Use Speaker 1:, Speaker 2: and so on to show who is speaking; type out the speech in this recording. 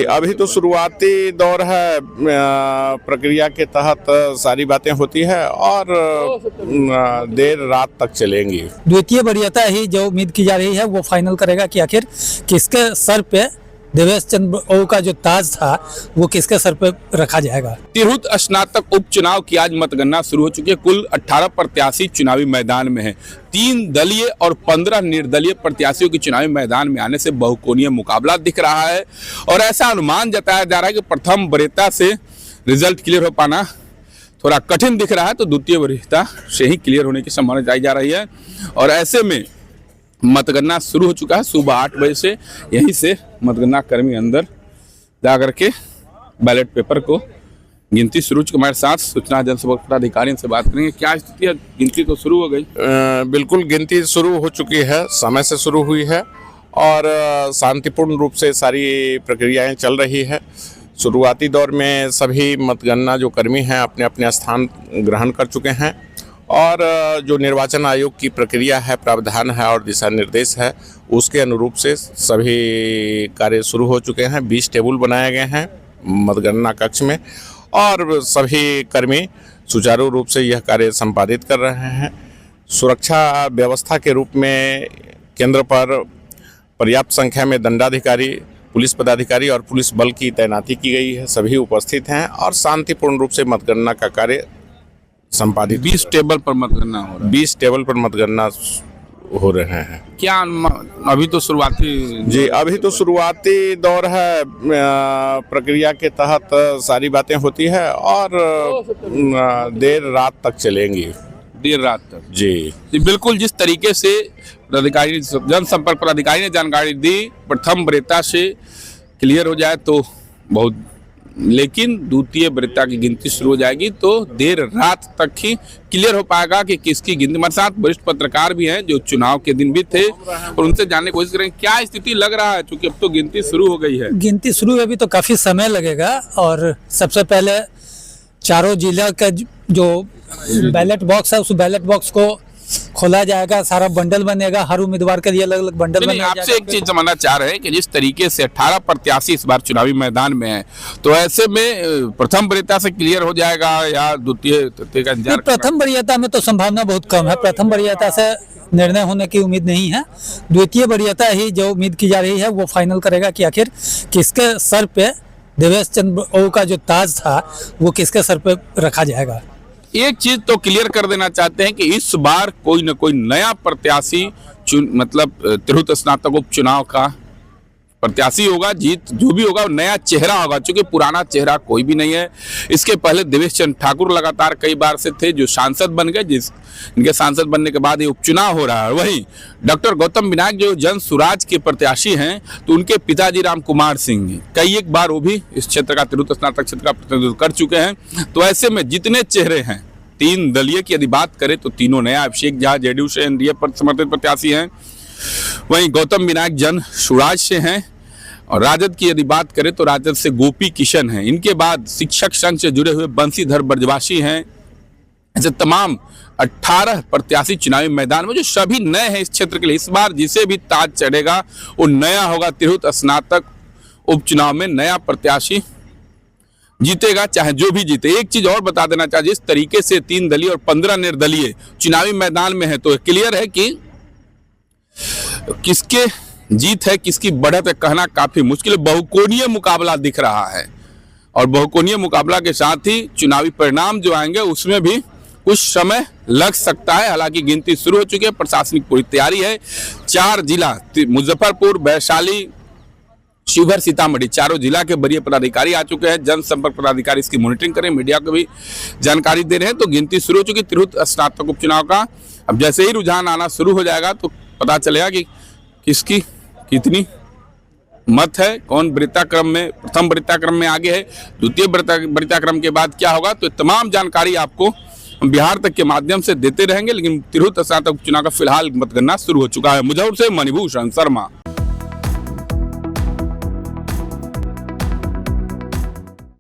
Speaker 1: अभी तो शुरुआती दौर है। प्रक्रिया के तहत सारी बातें होती है और देर रात तक चलेंगी।
Speaker 2: द्वितीय वरीयता ही जो उम्मीद की जा रही है वो फाइनल करेगा कि आखिर किसके सर पे देवेश चंद्र ओऊ का जो ताज था वो किसके सर पे रखा जाएगा।
Speaker 3: तिरहुत स्नातक उपचुनाव की आज मतगणना शुरू हो चुकी है। कुल 18 प्रत्याशी चुनावी मैदान में हैं। 3 दलीय और 15 निर्दलीय प्रत्याशियों के चुनावी मैदान में आने से बहुकोणीय मुकाबला दिख रहा है और ऐसा अनुमान जताया जा रहा है कि प्रथम वरीयता से रिजल्ट क्लियर हो पाना थोड़ा कठिन दिख रहा है, तो द्वितीय वरीयता से ही क्लियर होने की संभावना जताई जा रही है। और ऐसे में मतगणना शुरू हो चुका है। सुबह 8 बजे से यहीं से मतगणना कर्मी अंदर जाकर के बैलेट पेपर को गिनती शुरू। हमारे साथ सूचना जनसंपर्क पदाधिकारी से बात करेंगे। क्या स्थिति है? गिनती तो शुरू हो गई?
Speaker 1: बिल्कुल गिनती शुरू हो चुकी है, समय से शुरू हुई है और शांतिपूर्ण रूप से सारी प्रक्रियाएं चल रही है। शुरुआती दौर में सभी मतगणना जो कर्मी हैं अपने अपने स्थान ग्रहण कर चुके हैं और जो निर्वाचन आयोग की प्रक्रिया है, प्रावधान है और दिशा निर्देश है, उसके अनुरूप से सभी कार्य शुरू हो चुके हैं। 20 टेबल बनाए गए हैं मतगणना कक्ष में और सभी कर्मी सुचारू रूप से यह कार्य संपादित कर रहे हैं। सुरक्षा व्यवस्था के रूप में केंद्र पर पर्याप्त संख्या में दंडाधिकारी, पुलिस पदाधिकारी और पुलिस बल की तैनाती की गई है। सभी उपस्थित हैं और शांतिपूर्ण रूप से मतगणना का कार्य संपादित।
Speaker 3: 20 टेबल पर मतगणना हो रहा है।
Speaker 1: 20 टेबल पर मतगणना हो रहे हैं।
Speaker 3: क्या अभी तो शुरुआती?
Speaker 1: जी, अभी तो शुरुआती दौर है। प्रक्रिया के तहत सारी बातें होती है और देर रात तक चलेंगी।
Speaker 3: देर रात तक?
Speaker 1: जी
Speaker 3: बिल्कुल। जिस तरीके से पदाधिकारी, जनसंपर्क पदाधिकारी ने जानकारी दी, प्रथम वरीयता से क्लियर हो जाए तो बहुत, लेकिन द्वितीय वरीयता की गिनती शुरू हो जाएगी तो देर रात तक ही क्लियर हो पाएगा कि किसकी गिनती। हमारे साथ वरिष्ठ पत्रकार भी हैं जो चुनाव के दिन भी थे और उनसे जानने की कोशिश करेंगे क्या स्थिति लग रहा है, क्योंकि अब तो गिनती शुरू हो गई है।
Speaker 2: गिनती शुरू है, अभी तो काफी समय लगेगा और सबसे पहले चारों जिला का जो बैलेट बॉक्स है उस बैलेट बॉक्स को खोला जाएगा, सारा बंडल बनेगा, हर उम्मीदवार के लिए अलग अलग बंडल बनेगा।
Speaker 3: आपसे एक चीज जानना चाह रहे हैं कि जिस तरीके से 18 प्रत्याशी इस बार चुनावी मैदान में हैं, तो ऐसे में प्रथम वरीयता से क्लियर हो जाएगा या द्वितीय का इंतजार?
Speaker 2: प्रथम वरीयता में तो संभावना बहुत कम है। प्रथम वरीयता से निर्णय होने की उम्मीद नहीं है। द्वितीय वरीयता ही जो उम्मीद की जा रही है वो फाइनल करेगा कि आखिर किसके सर पे देवेश चंद्र ओऊ का जो ताज था वो किसके सर पे रखा जाएगा।
Speaker 3: एक चीज तो क्लियर कर देना चाहते हैं कि इस बार कोई न कोई नया प्रत्याशी मतलब तिरहुत स्नातक उपचुनाव का प्रत्याशी होगा। जीत जो भी होगा वो नया चेहरा होगा, क्योंकि पुराना चेहरा कोई भी नहीं है। इसके पहले देवेश चंद्र ठाकुर लगातार कई बार से थे जो सांसद बन गए, इनके सांसद बनने के बाद ये उपचुनाव हो रहा है। वहीं डॉक्टर गौतम विनायक जो जन सुराज के प्रत्याशी हैं, तो उनके पिताजी राम कुमार सिंह कई एक बार वो भी इस क्षेत्र का, तिरहुत स्नातक क्षेत्र का प्रतिनिधित्व कर चुके हैं। तो ऐसे में जितने चेहरे हैं, 3 दलीय की यदि बात करें तो तीनों नया। अभिषेक झा जेडीयू से एनडीए पर समर्थित प्रत्याशी हैं, वहीं गौतम विनायक जन सुराज से हैं और राजद की यदि बात करें तो राजद से गोपी किशन हैं। इनके बाद शिक्षक संघ से जुड़े हुए बंशीधर ब्रजवासी हैं। ऐसे तमाम 18 प्रत्याशी चुनावी मैदान में जो सभी नए हैं इस क्षेत्र के लिए। इस बार जिसे भी ताज चढ़ेगा वो नया होगा। तिरहुत स्नातक उपचुनाव में नया प्रत्याशी जीतेगा, चाहे जो भी जीते। एक चीज और बता देना चाहिए, जिस तरीके से 3 दलीय और 15 निर्दलीय चुनावी मैदान में है तो क्लियर है कि किसके जीत है, किसकी बढ़त है, कहना काफी मुश्किल है। बहुकोणीय मुकाबला दिख रहा है और बहुकोणीय मुकाबला के साथ ही चुनावी परिणाम जो आएंगे उसमें भी कुछ समय लग सकता है। हालांकि गिनती शुरू हो चुकी है, प्रशासनिक पूरी तैयारी है। 4 जिला मुजफ्फरपुर, वैशाली, शिवहर, सीतामढ़ी, चारों जिला के वरीय पदाधिकारी आ चुके हैं। जनसंपर्क पदाधिकारी इसकी मॉनिटरिंग करें, मीडिया को भी जानकारी दे रहे हैं। तो गिनती शुरू हो चुकी तिरहुत स्नातक उपचुनाव का। अब जैसे ही रुझान आना शुरू हो जाएगा तो पता चलेगा कि किसकी कितनी मत है, कौन वरीयता क्रम में, प्रथम वरीयता क्रम में आगे है, द्वितीय वरीयता क्रम के बाद क्या होगा। तो तमाम जानकारी आपको हम बिहार तक के माध्यम से देते रहेंगे। लेकिन तिरहुत स्नातक उपचुनाव का फिलहाल मतगणना शुरू हो चुका है। मुजफ्फरपुर से मणिभूषण शर्मा।